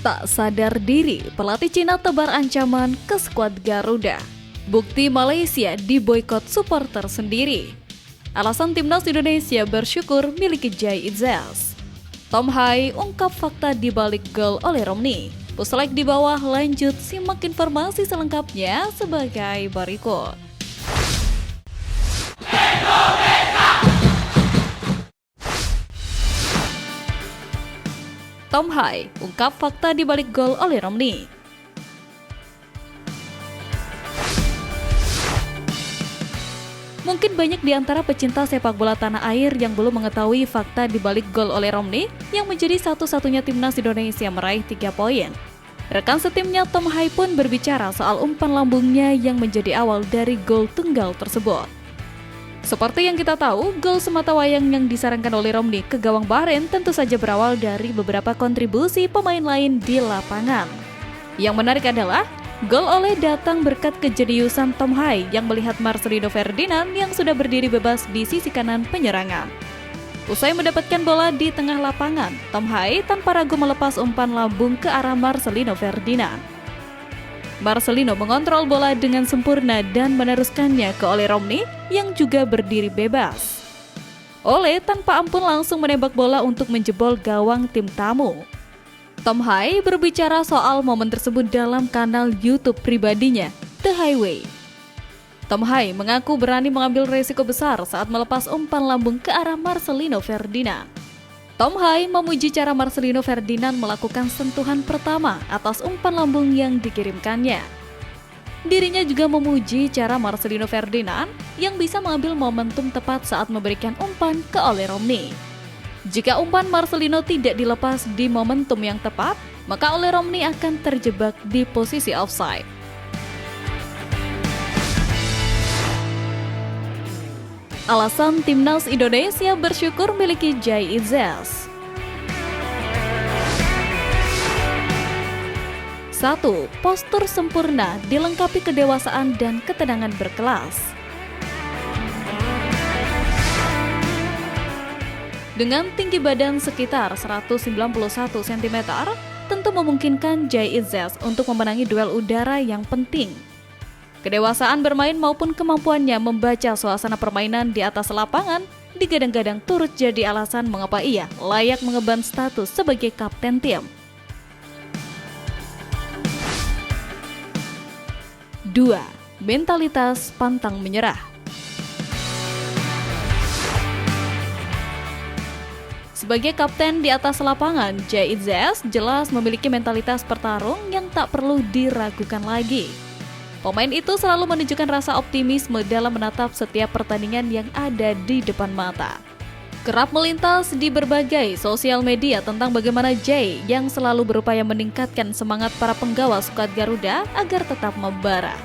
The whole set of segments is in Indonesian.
Tak sadar diri, pelatih Cina tebar ancaman ke skuad Garuda. Bukti Malaysia diboikot supporter sendiri. Alasan timnas Indonesia bersyukur miliki Jay Itzes. Tom Hai ungkap fakta di balik gol oleh Romney. Puslike di bawah, lanjut simak informasi selengkapnya sebagai berikut. Tom Hai ungkap fakta di balik gol oleh Romney. Mungkin banyak di antara pecinta sepak bola tanah air yang belum mengetahui fakta di balik gol oleh Romney yang menjadi satu-satunya timnas Indonesia meraih 3 poin. Rekan setimnya Tom Hai pun berbicara soal umpan lambungnya yang menjadi awal dari gol tunggal tersebut. Seperti yang kita tahu, gol sematawayang yang disarankan oleh Romney ke gawang Bahrain tentu saja berawal dari beberapa kontribusi pemain lain di lapangan. Yang menarik adalah, gol oleh datang berkat kejeniusan Tom Hai yang melihat Marcelino Ferdinand yang sudah berdiri bebas di sisi kanan penyerangan. Usai mendapatkan bola di tengah lapangan, Tom Hai tanpa ragu melepas umpan lambung ke arah Marcelino Ferdinand. Marcelino mengontrol bola dengan sempurna dan meneruskannya ke Ole Romney yang juga berdiri bebas. Ole tanpa ampun langsung menembak bola untuk menjebol gawang tim tamu. Tom Hai berbicara soal momen tersebut dalam kanal YouTube pribadinya, The Highway. Tom Hai mengaku berani mengambil resiko besar saat melepas umpan lambung ke arah Marcelino Ferdinand. Tom Hai memuji cara Marcelino Ferdinand melakukan sentuhan pertama atas umpan lambung yang dikirimkannya. Dirinya juga memuji cara Marcelino Ferdinand yang bisa mengambil momentum tepat saat memberikan umpan ke Ole Romney. Jika umpan Marcelino tidak dilepas di momentum yang tepat, maka Ole Romney akan terjebak di posisi offside. Alasan timnas Indonesia bersyukur miliki Jay Itzes. 1. Postur sempurna dilengkapi kedewasaan dan ketenangan berkelas. Dengan tinggi badan sekitar 191 cm, tentu memungkinkan Jay Itzes untuk memenangi duel udara yang penting. Kedewasaan bermain maupun kemampuannya membaca suasana permainan di atas lapangan digadang-gadang turut jadi alasan mengapa ia layak mengemban status sebagai kapten tim. 2. Mentalitas pantang menyerah. Sebagai kapten di atas lapangan, Jay Itzes jelas memiliki mentalitas pertarung yang tak perlu diragukan lagi. Pemain itu selalu menunjukkan rasa optimisme dalam menatap setiap pertandingan yang ada di depan mata. Kerap melintas di berbagai sosial media tentang bagaimana Jay yang selalu berupaya meningkatkan semangat para penggawa skuad Garuda agar tetap membara.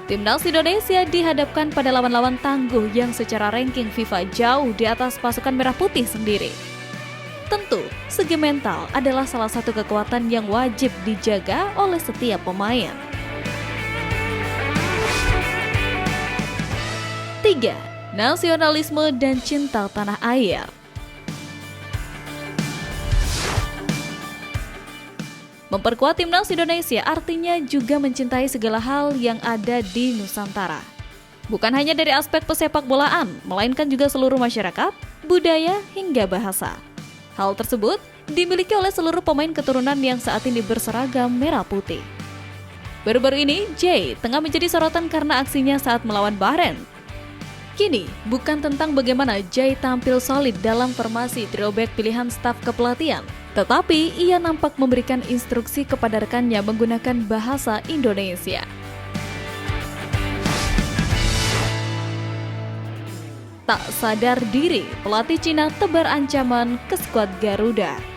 Timnas Indonesia dihadapkan pada lawan-lawan tangguh yang secara ranking FIFA jauh di atas pasukan merah putih sendiri. Tentu, segi mental adalah salah satu kekuatan yang wajib dijaga oleh setiap pemain. 3. Nasionalisme dan cinta tanah air. Memperkuat timnas Indonesia artinya juga mencintai segala hal yang ada di Nusantara. Bukan hanya dari aspek pesepak bolaan, melainkan juga seluruh masyarakat, budaya, hingga bahasa. Hal tersebut dimiliki oleh seluruh pemain keturunan yang saat ini berseragam merah putih. Baru-baru ini, Jay tengah menjadi sorotan karena aksinya saat melawan Bahrain. Kini, bukan tentang bagaimana Jay tampil solid dalam formasi trio back pilihan staf kepelatihan, tetapi ia nampak memberikan instruksi kepada rekannya menggunakan bahasa Indonesia. Tak sadar diri, pelatih Cina tebar ancaman ke skuad Garuda.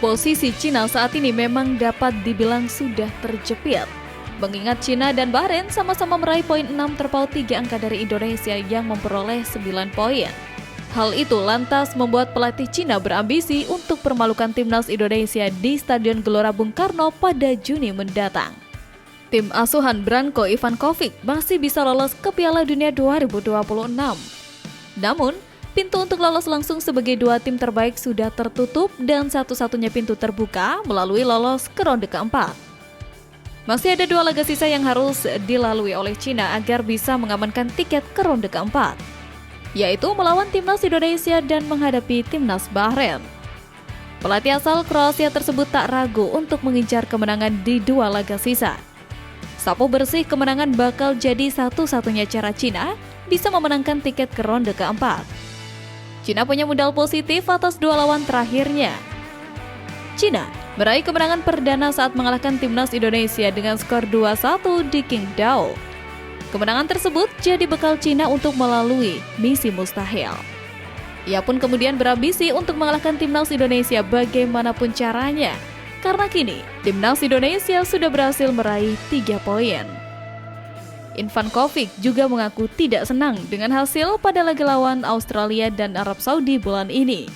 Posisi Cina saat ini memang dapat dibilang sudah terjepit. Mengingat Cina dan Bahrain sama-sama meraih poin 6 terpaut 3 angka dari Indonesia yang memperoleh 9 poin. Hal itu lantas membuat pelatih Cina berambisi untuk permalukan timnas Indonesia di Stadion Gelora Bung Karno pada Juni mendatang. Tim asuhan Branko Ivankovic masih bisa lolos ke Piala Dunia 2026. Namun, Pintu untuk lolos langsung sebagai 2 tim terbaik sudah tertutup dan satu-satunya pintu terbuka melalui lolos ke ronde keempat. Masih ada 2 laga sisa yang harus dilalui oleh Cina agar bisa mengamankan tiket ke ronde keempat, yaitu melawan timnas Indonesia dan menghadapi timnas Bahrain. Pelatih asal Kroasia tersebut tak ragu untuk mengincar kemenangan di 2 laga sisa. Sapu bersih kemenangan bakal jadi satu-satunya cara Cina bisa memenangkan tiket ke ronde keempat. Cina punya modal positif atas 2 lawan terakhirnya. Cina meraih kemenangan perdana saat mengalahkan timnas Indonesia dengan skor 2-1 di Qingdao. Kemenangan tersebut jadi bekal Cina untuk melalui misi mustahil. Ia pun kemudian berambisi untuk mengalahkan timnas Indonesia bagaimanapun caranya, karena kini timnas Indonesia sudah berhasil meraih 3 poin. Ivankovic juga mengaku tidak senang dengan hasil pada laga lawan Australia dan Arab Saudi bulan ini.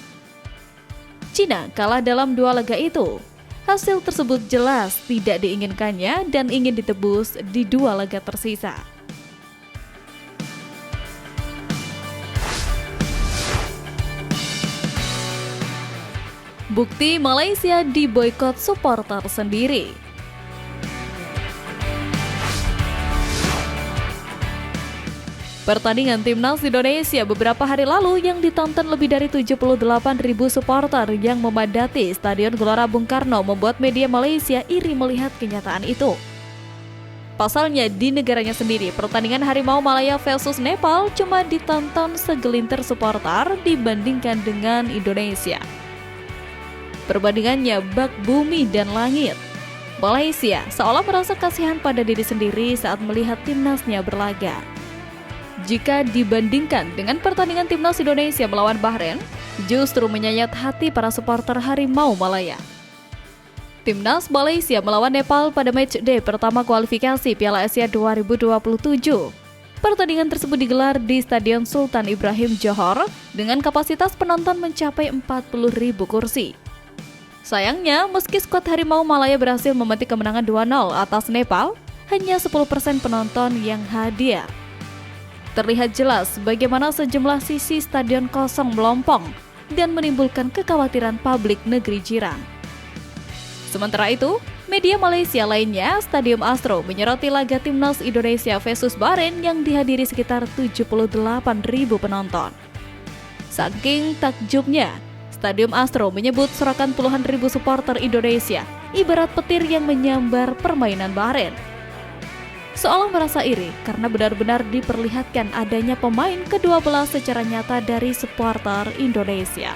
Cina kalah dalam 2 laga itu. Hasil tersebut jelas tidak diinginkannya dan ingin ditebus di 2 laga tersisa. Bukti Malaysia diboikot supporter sendiri. Pertandingan timnas Indonesia beberapa hari lalu yang ditonton lebih dari 78.000 supporter yang memadati Stadion Gelora Bung Karno membuat media Malaysia iri melihat kenyataan itu. Pasalnya di negaranya sendiri, pertandingan Harimau Malaya versus Nepal cuma ditonton segelintir supporter dibandingkan dengan Indonesia. Perbandingannya bak bumi dan langit. Malaysia seolah merasa kasihan pada diri sendiri saat melihat timnasnya berlaga. Jika dibandingkan dengan pertandingan timnas Indonesia melawan Bahrain, justru menyayat hati para supporter Harimau Malaya. Timnas Malaysia melawan Nepal pada matchday pertama kualifikasi Piala Asia 2027. Pertandingan tersebut digelar di Stadion Sultan Ibrahim Johor dengan kapasitas penonton mencapai 40.000 kursi. Sayangnya, meski skuad Harimau Malaya berhasil memetik kemenangan 2-0 atas Nepal, hanya 10% penonton yang hadir. Terlihat jelas bagaimana sejumlah sisi stadion kosong melompong dan menimbulkan kekhawatiran publik negeri jiran. Sementara itu, media Malaysia lainnya, Stadium Astro, menyoroti laga timnas Indonesia versus Bahrain yang dihadiri sekitar 78.000 penonton. Saking takjubnya, Stadium Astro menyebut sorakan puluhan ribu supporter Indonesia ibarat petir yang menyambar permainan Bahrain. Seolah merasa iri karena benar-benar diperlihatkan adanya pemain kedua belah secara nyata dari supporter Indonesia.